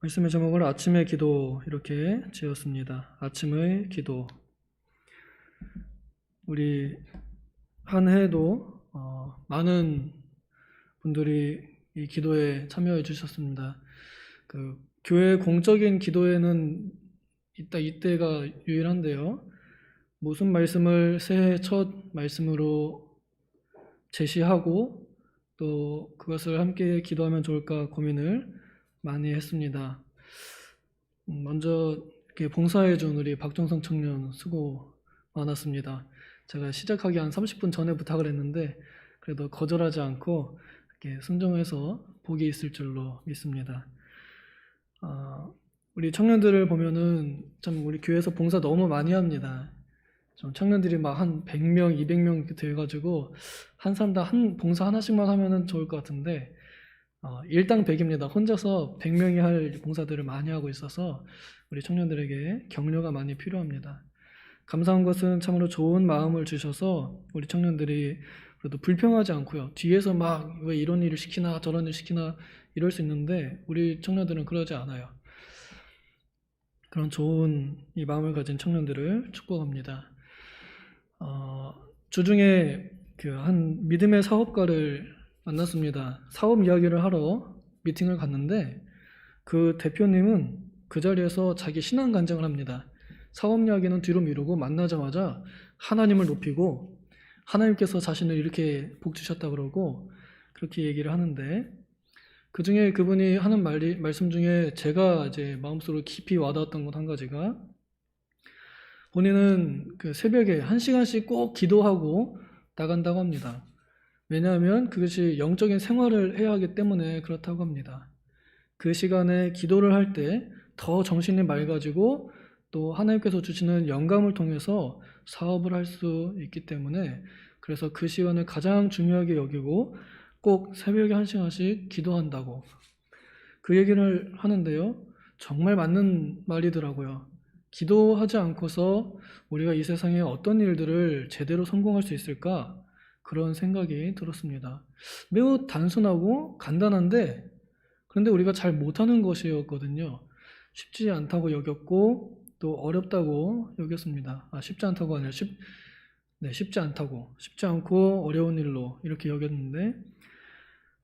말씀의 제목을 아침의 기도 이렇게 지었습니다. 아침의 기도. 우리 한 해에도 많은 분들이 이 기도에 참여해 주셨습니다. 그 교회 공적인 기도회는 이때가 유일한데요. 무슨 말씀을 새해 첫 말씀으로 제시하고 또 그것을 함께 기도하면 좋을까 고민을 많이 했습니다. 먼저 이렇게 봉사해준 우리 박정성 청년 수고 많았습니다. 제가 시작하기 한 30분 전에 부탁을 했는데 그래도 거절하지 않고 이렇게 순종해서 복이 있을 줄로 믿습니다. 우리 청년들을 보면은 참 우리 교회에서 봉사 너무 많이 합니다. 좀 청년들이 막 한 100명, 200명 이렇게 돼가지고 한 사람당 한 봉사 하나씩만 하면은 좋을 것 같은데 일당 100입니다. 혼자서 100명이 할 봉사들을 많이 하고 있어서 우리 청년들에게 격려가 많이 필요합니다. 감사한 것은 참으로 좋은 마음을 주셔서 우리 청년들이 그래도 불평하지 않고요. 뒤에서 막 왜 이런 일을 시키나 저런 일을 시키나 이럴 수 있는데 우리 청년들은 그러지 않아요. 그런 좋은 이 마음을 가진 청년들을 축복합니다. 주중에 그 한 믿음의 사업가를 만났습니다. 사업 이야기를 하러 미팅을 갔는데 그 대표님은 그 자리에서 자기 신앙 간증을 합니다. 사업 이야기는 뒤로 미루고 만나자마자 하나님을 높이고 하나님께서 자신을 이렇게 복 주셨다 그러고 그렇게 얘기를 하는데 그 중에 그분이 하는 말씀 중에 제가 이제 마음속으로 깊이 와닿았던 것 한 가지가 본인은 그 새벽에 1시간씩 꼭 기도하고 나간다고 합니다. 왜냐하면 그것이 영적인 생활을 해야 하기 때문에 그렇다고 합니다. 그 시간에 기도를 할 때 더 정신이 맑아지고 또 하나님께서 주시는 영감을 통해서 사업을 할 수 있기 때문에 그래서 그 시간을 가장 중요하게 여기고 꼭 새벽에 1시간씩 기도한다고 그 얘기를 하는데요. 정말 맞는 말이더라고요. 기도하지 않고서 우리가 이 세상에 어떤 일들을 제대로 성공할 수 있을까? 그런 생각이 들었습니다. 매우 단순하고 간단한데 그런데 우리가 잘 못하는 것이었거든요. 쉽지 않다고 여겼고 또 어렵다고 여겼습니다. 쉽지 않다고 아니라 쉽지 않다고 쉽지 않고 어려운 일로 이렇게 여겼는데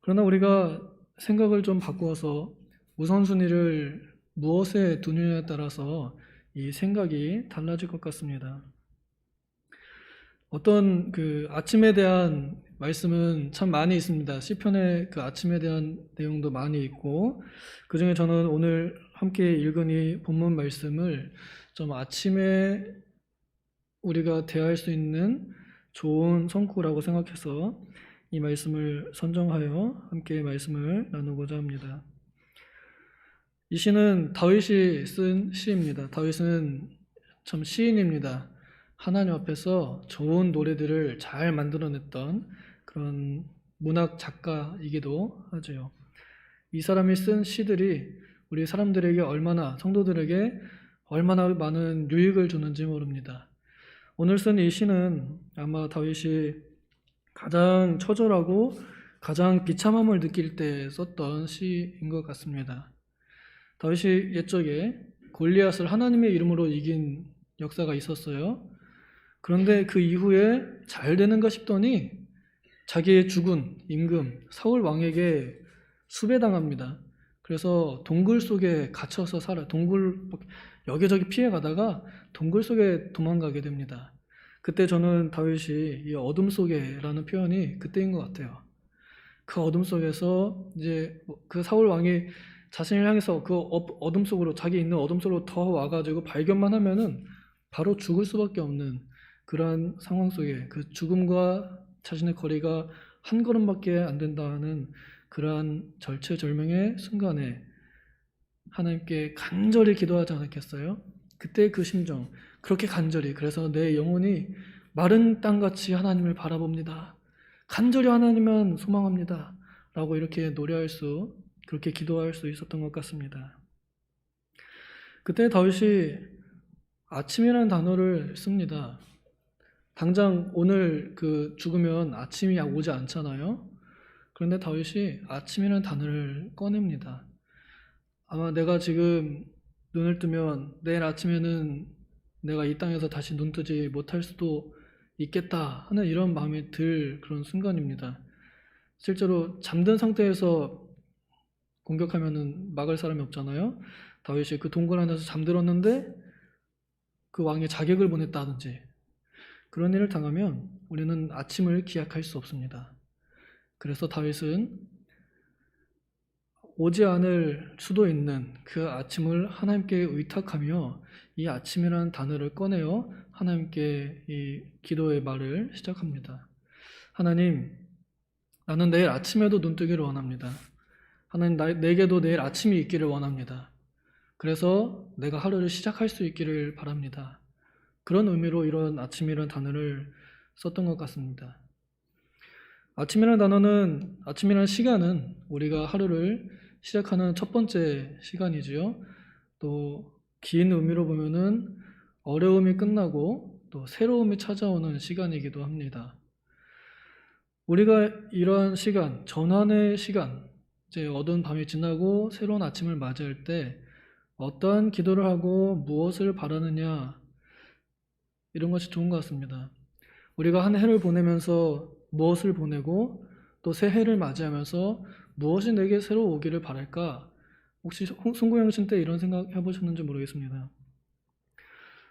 그러나 우리가 생각을 좀 바꾸어서 우선순위를 무엇에 두느냐에 따라서 이 생각이 달라질 것 같습니다. 어떤 그 아침에 대한 말씀은 참 많이 있습니다. 시편의 그 아침에 대한 내용도 많이 있고 그 중에 저는 오늘 함께 읽은 이 본문 말씀을 좀 아침에 우리가 대할 수 있는 좋은 성구라고 생각해서 이 말씀을 선정하여 함께 말씀을 나누고자 합니다. 이 시는 다윗이 쓴 시입니다. 다윗은 참 시인입니다. 하나님 앞에서 좋은 노래들을 잘 만들어냈던 그런 문학 작가이기도 하죠. 이 사람이 쓴 시들이 우리 사람들에게 성도들에게 얼마나 많은 유익을 주는지 모릅니다. 오늘 쓴 이 시는 아마 다윗이 가장 처절하고 가장 비참함을 느낄 때 썼던 시인 것 같습니다. 다윗이 옛적에 골리앗을 하나님의 이름으로 이긴 역사가 있었어요. 그런데 그 이후에 잘 되는가 싶더니 자기의 죽은 임금 사울 왕에게 수배당합니다. 그래서 동굴 속에 갇혀서 여기저기 피해가다가 동굴 속에 도망가게 됩니다. 그때 저는 다윗이 이 어둠 속에라는 표현이 그때인 것 같아요. 그 어둠 속에서 이제 그 사울 왕이 자신을 향해서 그 어둠 속으로 자기 있는 어둠 속으로 더 와가지고 발견만 하면은 바로 죽을 수밖에 없는 그러한 상황 속에 그 죽음과 자신의 거리가 한 걸음밖에 안 된다는 그러한 절체절명의 순간에 하나님께 간절히 기도하지 않았겠어요? 그때 그 심정, 그렇게 간절히 그래서 내 영혼이 마른 땅같이 하나님을 바라봅니다. 간절히 하나님만 소망합니다. 라고 이렇게 그렇게 기도할 수 있었던 것 같습니다. 그때 다윗이 아침이라는 단어를 씁니다. 당장 오늘 죽으면 아침이 오지 않잖아요. 그런데 다윗이 아침이라는 단어를 꺼냅니다. 아마 내가 지금 눈을 뜨면 내일 아침에는 내가 이 땅에서 다시 눈 뜨지 못할 수도 있겠다 하는 이런 마음이 들 그런 순간입니다. 실제로 잠든 상태에서 공격하면은 막을 사람이 없잖아요. 다윗이 그 동굴 안에서 잠들었는데 그 왕이 자객을 보냈다든지 그런 일을 당하면 우리는 아침을 기약할 수 없습니다. 그래서 다윗은 오지 않을 수도 있는 그 아침을 하나님께 의탁하며 이 아침이라는 단어를 꺼내어 하나님께 이 기도의 말을 시작합니다. 하나님, 나는 내일 아침에도 눈 뜨기를 원합니다. 하나님, 내게도 내일 아침이 있기를 원합니다. 그래서 내가 하루를 시작할 수 있기를 바랍니다. 그런 의미로 이런 아침이라는 단어를 썼던 것 같습니다. 아침이라는 시간은 우리가 하루를 시작하는 첫 번째 시간이지요. 또 긴 의미로 보면은 어려움이 끝나고 또 새로움이 찾아오는 시간이기도 합니다. 우리가 이러한 시간, 전환의 시간, 이제 어두운 밤이 지나고 새로운 아침을 맞이할 때 어떠한 기도를 하고 무엇을 바라느냐, 이런 것이 좋은 것 같습니다. 우리가 한 해를 보내면서 무엇을 보내고 또 새 해를 맞이하면서 무엇이 내게 새로 오기를 바랄까? 혹시 송구영신 때 이런 생각 해보셨는지 모르겠습니다.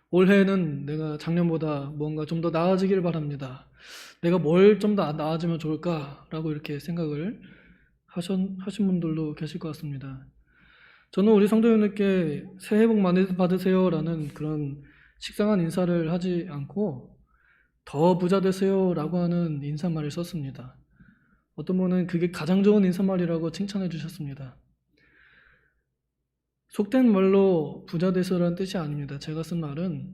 올해는 내가 작년보다 뭔가 좀 더 나아지길 바랍니다. 내가 뭘 좀 더 나아지면 좋을까라고 이렇게 생각을 하신 분들도 계실 것 같습니다. 저는 우리 성도님들께 새해 복 많이 받으세요라는 그런 식상한 인사를 하지 않고 더 부자 되세요라고 하는 인사말을 썼습니다. 어떤 분은 그게 가장 좋은 인사말이라고 칭찬해 주셨습니다. 속된 말로 부자 되세요라는 뜻이 아닙니다. 제가 쓴 말은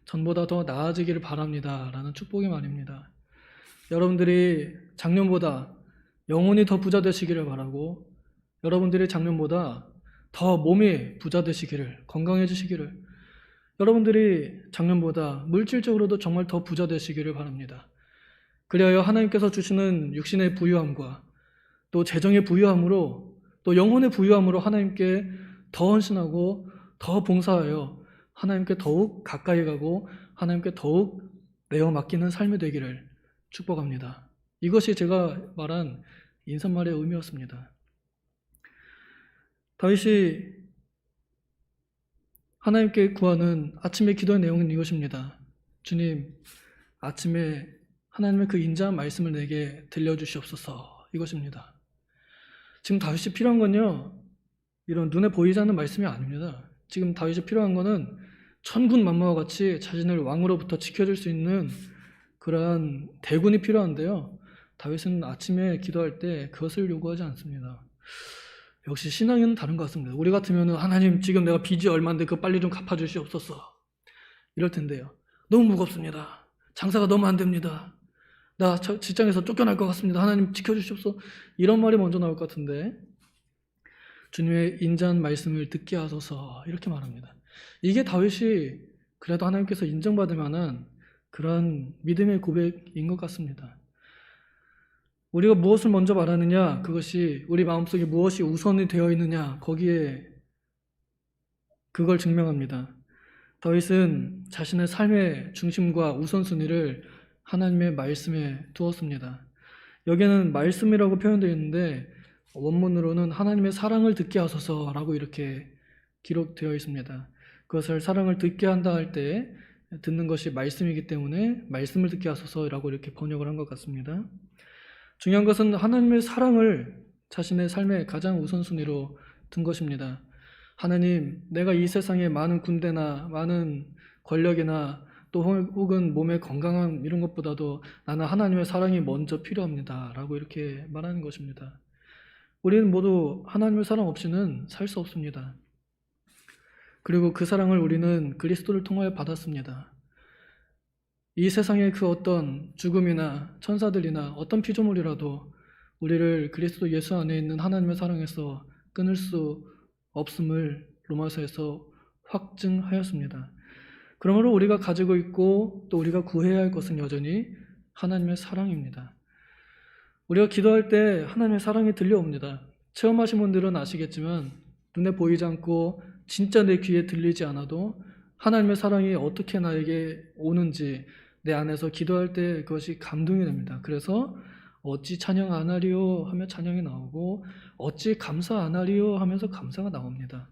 전보다 더 나아지기를 바랍니다 라는 축복의 말입니다. 여러분들이 작년보다 영혼이 더 부자 되시기를 바라고, 여러분들이 작년보다 더 몸이 부자 되시기를, 건강해지시기를, 여러분들이 작년보다 물질적으로도 정말 더 부자 되시기를 바랍니다. 그리하여 하나님께서 주시는 육신의 부유함과 또 재정의 부유함으로 또 영혼의 부유함으로 하나님께 더 헌신하고 더 봉사하여 하나님께 더욱 가까이 가고 하나님께 더욱 내어 맡기는 삶이 되기를 축복합니다. 이것이 제가 말한 인사말의 의미였습니다. 다윗이 하나님께 구하는 아침의 기도의 내용은 이것입니다. 주님, 아침에 하나님의 그 인자한 말씀을 내게 들려주시옵소서, 이것입니다. 지금 다윗이 필요한 건요, 이런 눈에 보이지 않는 말씀이 아닙니다. 지금 다윗이 필요한 거는 천군 만마와 같이 자신을 왕으로부터 지켜줄 수 있는 그러한 대군이 필요한데요. 다윗은 아침에 기도할 때 그것을 요구하지 않습니다. 역시 신앙은 다른 것 같습니다. 우리 같으면 하나님, 지금 내가 빚이 얼마인데 그거 빨리 좀 갚아주시옵소서, 이럴 텐데요. 너무 무겁습니다. 장사가 너무 안 됩니다. 나 직장에서 쫓겨날 것 같습니다. 하나님 지켜주시옵소서, 이런 말이 먼저 나올 것 같은데 주님의 인자한 말씀을 듣게 하소서, 이렇게 말합니다. 이게 다윗이 그래도 하나님께서 인정받을 만한 그런 믿음의 고백인 것 같습니다. 우리가 무엇을 먼저 말하느냐, 그것이 우리 마음속에 무엇이 우선이 되어 있느냐, 거기에 그걸 증명합니다. 다윗은 자신의 삶의 중심과 우선순위를 하나님의 말씀에 두었습니다. 여기에는 말씀이라고 표현되어 있는데 원문으로는 하나님의 사랑을 듣게 하소서라고 이렇게 기록되어 있습니다. 그것을 사랑을 듣게 한다 할 때 듣는 것이 말씀이기 때문에 말씀을 듣게 하소서라고 이렇게 번역을 한 것 같습니다. 중요한 것은 하나님의 사랑을 자신의 삶의 가장 우선순위로 둔 것입니다. 하나님, 내가 이 세상의 많은 군대나 많은 권력이나 또 혹은 몸의 건강함 이런 것보다도 나는 하나님의 사랑이 먼저 필요합니다 라고 이렇게 말하는 것입니다. 우리는 모두 하나님의 사랑 없이는 살 수 없습니다. 그리고 그 사랑을 우리는 그리스도를 통하여 받았습니다. 이 세상의 그 어떤 죽음이나 천사들이나 어떤 피조물이라도 우리를 그리스도 예수 안에 있는 하나님의 사랑에서 끊을 수 없음을 로마서에서 확증하였습니다. 그러므로 우리가 가지고 있고 또 우리가 구해야 할 것은 여전히 하나님의 사랑입니다. 우리가 기도할 때 하나님의 사랑이 들려옵니다. 체험하신 분들은 아시겠지만 눈에 보이지 않고 진짜 내 귀에 들리지 않아도 하나님의 사랑이 어떻게 나에게 오는지 내 안에서 기도할 때 그것이 감동이 됩니다. 그래서 어찌 찬양 안 하리요 하며 찬양이 나오고 어찌 감사 안 하리요 하면서 감사가 나옵니다.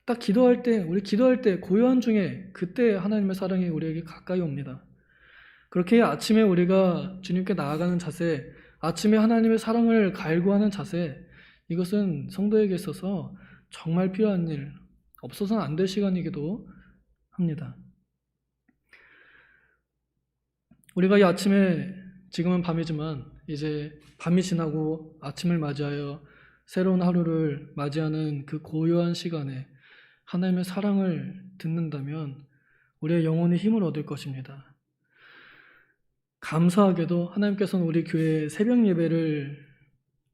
딱 기도할 때, 우리 기도할 때 고요한 중에 그때 하나님의 사랑이 우리에게 가까이 옵니다. 그렇게 아침에 우리가 주님께 나아가는 자세, 아침에 하나님의 사랑을 갈구하는 자세, 이것은 성도에게 있어서 정말 필요한 일, 없어서는 안 될 시간이기도 합니다. 우리가 이 아침에, 지금은 밤이지만 이제 밤이 지나고 아침을 맞이하여 새로운 하루를 맞이하는 그 고요한 시간에 하나님의 사랑을 듣는다면 우리의 영혼이 힘을 얻을 것입니다. 감사하게도 하나님께서는 우리 교회에 새벽 예배를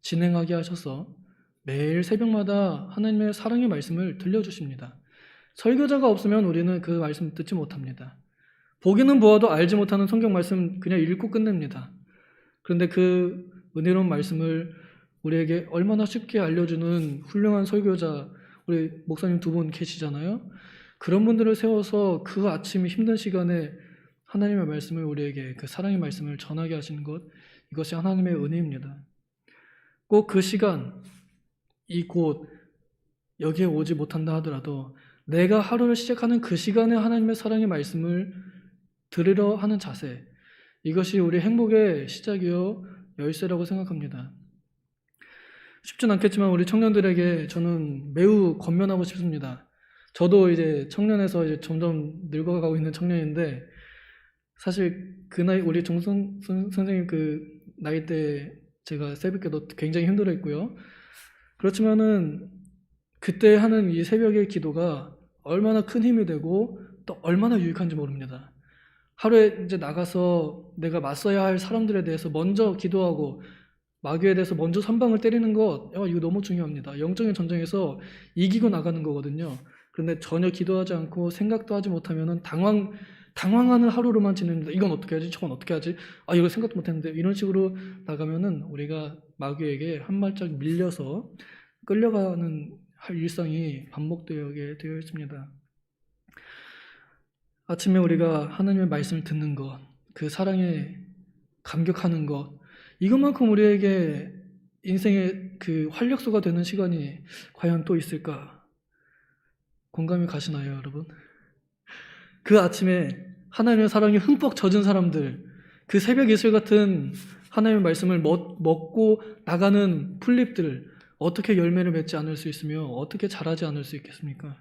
진행하게 하셔서 매일 새벽마다 하나님의 사랑의 말씀을 들려주십니다. 설교자가 없으면 우리는 그 말씀 듣지 못합니다. 보기는 보아도 알지 못하는 성경 말씀 그냥 읽고 끝냅니다. 그런데 그 은혜로운 말씀을 우리에게 얼마나 쉽게 알려주는 훌륭한 설교자, 우리 목사님 두 분 계시잖아요. 그런 분들을 세워서 그 아침 힘든 시간에 하나님의 말씀을 우리에게, 그 사랑의 말씀을 전하게 하시는 것, 이것이 하나님의 은혜입니다. 꼭 그 시간, 이곳 여기에 오지 못한다 하더라도 내가 하루를 시작하는 그 시간에 하나님의 사랑의 말씀을 들으려 하는 자세, 이것이 우리 행복의 시작이요 열쇠라고 생각합니다. 쉽진 않겠지만 우리 청년들에게 저는 매우 권면하고 싶습니다. 저도 이제 청년에서 이제 점점 늙어가고 있는 청년인데, 사실 그 나이, 우리 종선 선생님 그 나이 때 제가 새벽기도 굉장히 힘들어했고요. 그렇지만은 그때 하는 이 새벽의 기도가 얼마나 큰 힘이 되고 또 얼마나 유익한지 모릅니다. 하루에 이제 나가서 내가 맞서야 할 사람들에 대해서 먼저 기도하고 마귀에 대해서 먼저 선방을 때리는 것, 이거 너무 중요합니다. 영적인 전쟁에서 이기고 나가는 거거든요. 그런데 전혀 기도하지 않고 생각도 하지 못하면은 당황하는 하루로만 지냅니다. 이건 어떻게 하지? 저건 어떻게 하지? 이거 생각도 못했는데. 이런 식으로 나가면은 우리가 마귀에게 한 발짝 밀려서 끌려가는 일상이 반복되게 되어 있습니다. 아침에 우리가 하나님의 말씀을 듣는 것, 그 사랑에 감격하는 것, 이것만큼 우리에게 인생의 그 활력소가 되는 시간이 과연 또 있을까? 공감이 가시나요, 여러분? 그 아침에 하나님의 사랑에 흠뻑 젖은 사람들, 그 새벽 이슬 같은 하나님의 말씀을 먹고 나가는 풀잎들, 어떻게 열매를 맺지 않을 수 있으며 어떻게 자라지 않을 수 있겠습니까?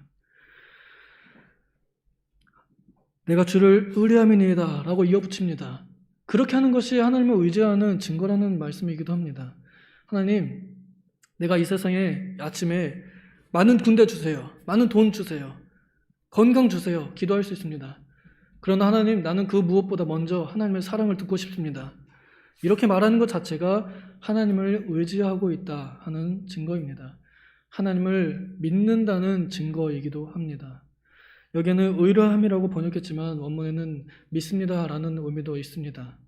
내가 주를 의뢰함이니이다 라고 이어붙입니다. 그렇게 하는 것이 하나님을 의지하는 증거라는 말씀이기도 합니다. 하나님, 내가 이 세상에 아침에 많은 군대 주세요. 많은 돈 주세요. 건강 주세요. 기도할 수 있습니다. 그러나 하나님, 나는 그 무엇보다 먼저 하나님의 사랑을 듣고 싶습니다. 이렇게 말하는 것 자체가 하나님을 의지하고 있다 하는 증거입니다. 하나님을 믿는다는 증거이기도 합니다. 여기에는 의뢰함이라고 번역했지만 원문에는 믿습니다라는 의미도 있습니다.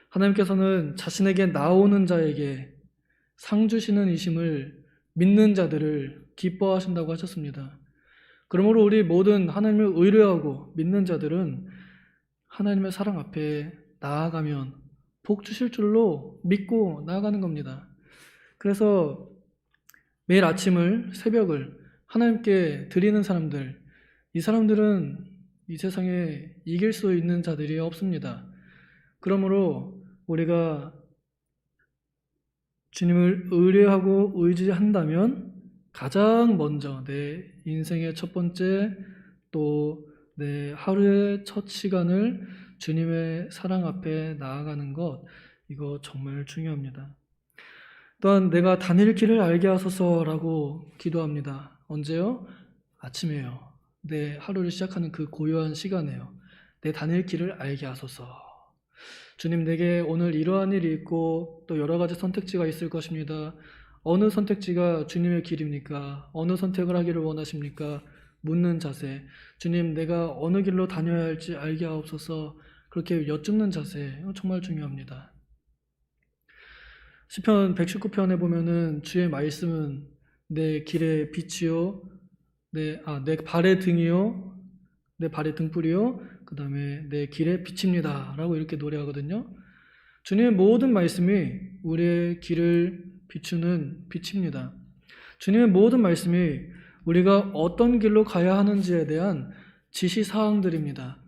하나님께서는 자신에게 나오는 자에게 상 주시는 이심을 믿는 자들을 기뻐하신다고 하셨습니다. 그러므로 우리 모든 하나님을 의뢰하고 믿는 자들은 하나님의 사랑 앞에 나아가면 복 주실 줄로 믿고 나아가는 겁니다. 그래서 매일 아침을, 새벽을 하나님께 드리는 사람들, 이 사람들은 이 세상에 이길 수 있는 자들이 없습니다. 그러므로 우리가 주님을 의뢰하고 의지한다면 가장 먼저 내 인생의 첫 번째, 또 내 하루의 첫 시간을 주님의 사랑 앞에 나아가는 것, 이거 정말 중요합니다. 또한 내가 다닐 길을 알게 하소서라고 기도합니다. 언제요? 아침에요. 내 하루를 시작하는 그 고요한 시간에요. 내 다닐 길을 알게 하소서. 주님, 내게 오늘 이러한 일이 있고 또 여러 가지 선택지가 있을 것입니다. 어느 선택지가 주님의 길입니까? 어느 선택을 하기를 원하십니까? 묻는 자세. 주님, 내가 어느 길로 다녀야 할지 알게 하옵소서. 그렇게 여쭙는 자세, 정말 중요합니다. 시편 119편에 보면은 주의 말씀은 내 길의 빛이요, 내 발의 등이요, 내 발의 등불이요, 그 다음에 내 길의 빛입니다 라고 이렇게 노래하거든요. 주님의 모든 말씀이 우리의 길을 비추는 빛입니다. 주님의 모든 말씀이 우리가 어떤 길로 가야 하는지에 대한 지시사항들입니다.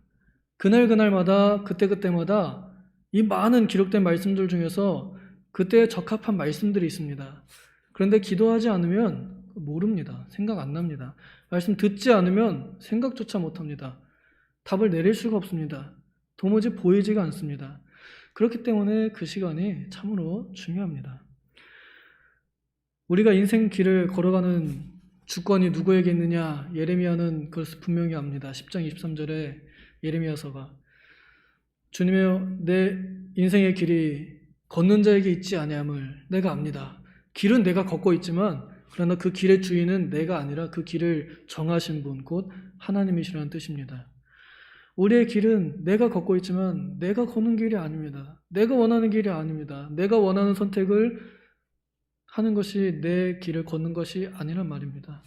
그날그날마다 그때그때마다 이 많은 기록된 말씀들 중에서 그때에 적합한 말씀들이 있습니다. 그런데 기도하지 않으면 모릅니다. 생각 안 납니다. 말씀 듣지 않으면 생각조차 못합니다. 답을 내릴 수가 없습니다. 도무지 보이지가 않습니다. 그렇기 때문에 그 시간이 참으로 중요합니다. 우리가 인생 길을 걸어가는 주권이 누구에게 있느냐? 예레미야는 그것을 분명히 압니다. 10장 23절에 예레미야서가 주님의 내 인생의 길이 걷는 자에게 있지 아니함을 내가 압니다. 길은 내가 걷고 있지만 그러나 그 길의 주인은 내가 아니라 그 길을 정하신 분, 곧 하나님이시라는 뜻입니다. 우리의 길은 내가 걷고 있지만 내가 걷는 길이 아닙니다. 내가 원하는 길이 아닙니다. 내가 원하는 선택을 하는 것이 내 길을 걷는 것이 아니란 말입니다.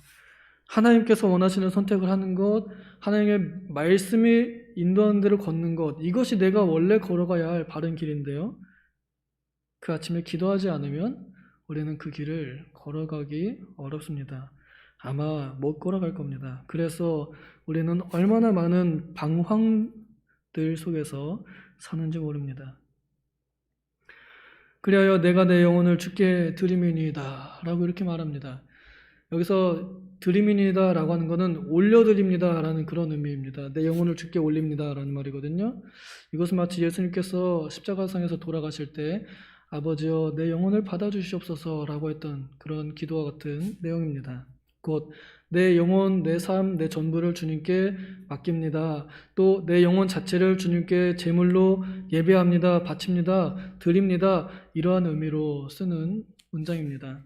하나님께서 원하시는 선택을 하는 것, 하나님의 말씀이 인도하는 대로 걷는 것, 이것이 내가 원래 걸어가야 할 바른 길인데요. 그 아침에 기도하지 않으면 우리는 그 길을 걸어가기 어렵습니다. 아마 못 걸어갈 겁니다. 그래서 우리는 얼마나 많은 방황들 속에서 사는지 모릅니다. 그리하여 내가 내 영혼을 주께 드리미니이다 라고 이렇게 말합니다. 여기서 드리미니이다 라고 하는 것은 올려드립니다 라는 그런 의미입니다. 내 영혼을 주께 올립니다 라는 말이거든요. 이것은 마치 예수님께서 십자가상에서 돌아가실 때 아버지여 내 영혼을 받아주시옵소서 라고 했던 그런 기도와 같은 내용입니다. 곧 내 영혼, 내 삶, 내 전부를 주님께 맡깁니다. 또 내 영혼 자체를 주님께 제물로 예배합니다. 바칩니다. 드립니다. 이러한 의미로 쓰는 문장입니다.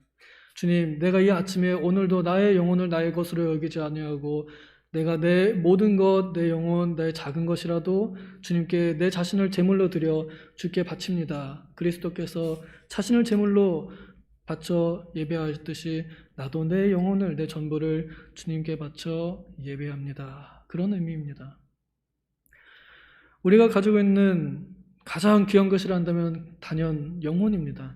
주님, 내가 이 아침에 오늘도 나의 영혼을 나의 것으로 여기지 아니하고 내가 내 모든 것, 내 영혼, 나의 작은 것이라도 주님께 내 자신을 제물로 드려 주께 바칩니다. 그리스도께서 자신을 제물로 바쳐 예배하셨듯이 나도 내 영혼을, 내 전부를 주님께 바쳐 예배합니다. 그런 의미입니다. 우리가 가지고 있는 가장 귀한 것이라 한다면 단연 영혼입니다.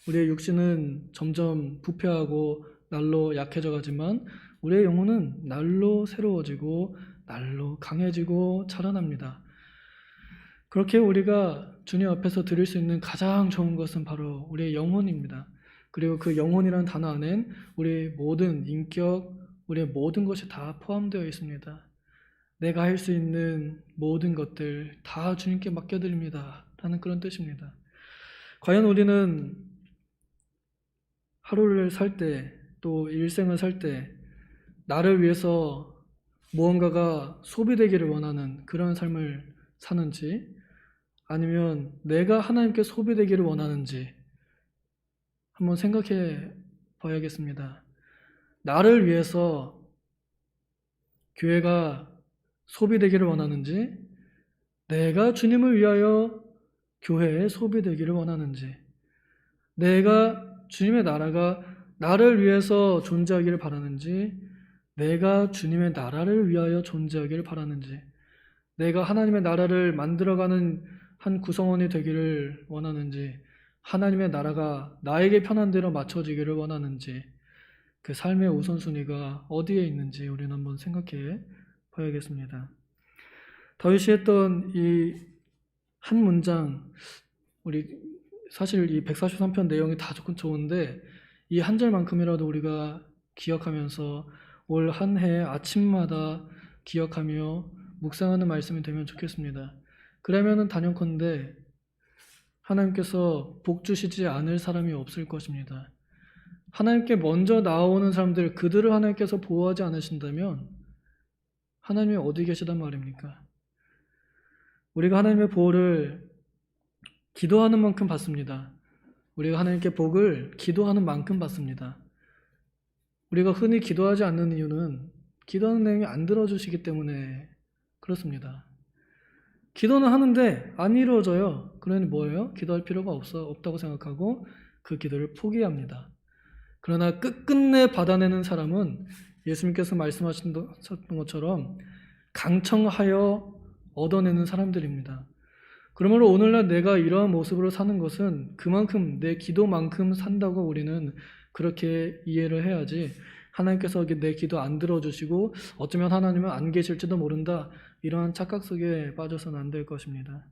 우리의 육신은 점점 부패하고 날로 약해져 가지만 우리의 영혼은 날로 새로워지고 날로 강해지고 자라납니다. 그렇게 우리가 주님 앞에서 드릴 수 있는 가장 좋은 것은 바로 우리의 영혼입니다. 그리고 그 영혼이라는 단어 안엔 우리의 모든 인격, 우리의 모든 것이 다 포함되어 있습니다. 내가 할 수 있는 모든 것들 다 주님께 맡겨드립니다 라는 그런 뜻입니다. 과연 우리는 하루를 살 때, 또 일생을 살 때 나를 위해서 무언가가 소비되기를 원하는 그런 삶을 사는지, 아니면 내가 하나님께 소비되기를 원하는지 한번 생각해 봐야겠습니다. 나를 위해서 교회가 소비되기를 원하는지, 내가 주님을 위하여 교회에 소비되기를 원하는지, 내가 주님의 나라가 나를 위해서 존재하기를 바라는지, 내가 주님의 나라를 위하여 존재하기를 바라는지, 내가 하나님의 나라를 만들어가는 한 구성원이 되기를 원하는지, 하나님의 나라가 나에게 편한 대로 맞춰지기를 원하는지, 그 삶의 우선순위가 어디에 있는지 우리는 한번 생각해 봐야겠습니다. 다윗이 했던 이 한 문장, 우리 사실 이 143편 내용이 다 좋은데 이 한 절만큼이라도 우리가 기억하면서 올 한 해 아침마다 기억하며 묵상하는 말씀이 되면 좋겠습니다. 그러면은 단연컨대 하나님께서 복 주시지 않을 사람이 없을 것입니다. 하나님께 먼저 나오는 사람들, 그들을 하나님께서 보호하지 않으신다면 하나님이 어디 계시단 말입니까? 우리가 하나님의 보호를 기도하는 만큼 받습니다. 우리가 하나님께 복을 기도하는 만큼 받습니다. 우리가 흔히 기도하지 않는 이유는 기도하는 내용이 안 들어주시기 때문에 그렇습니다. 기도는 하는데 안 이루어져요. 그러니 뭐예요? 기도할 필요가 없다고 생각하고 그 기도를 포기합니다. 그러나 끝끝내 받아내는 사람은 예수님께서 말씀하셨던 것처럼 강청하여 얻어내는 사람들입니다. 그러므로 오늘날 내가 이러한 모습으로 사는 것은 그만큼 내 기도만큼 산다고 우리는 그렇게 이해를 해야지, 하나님께서 내 기도 안 들어주시고 어쩌면 하나님은 안 계실지도 모른다, 이러한 착각 속에 빠져서는 안 될 것입니다.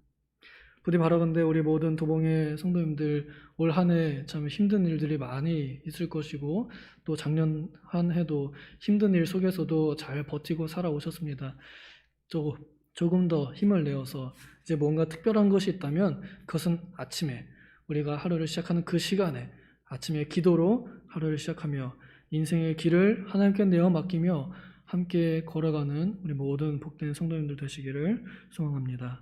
부디 바라건대 우리 모든 도봉의 성도님들 올 한 해 참 힘든 일들이 많이 있을 것이고, 또 작년 한 해도 힘든 일 속에서도 잘 버티고 살아오셨습니다. 조금 더 힘을 내어서 이제 뭔가 특별한 것이 있다면 그것은 아침에 우리가 하루를 시작하는 그 시간에 아침에 기도로 하루를 시작하며 인생의 길을 하나님께 내어 맡기며 함께 걸어가는 우리 모든 복된 성도님들 되시기를 소망합니다.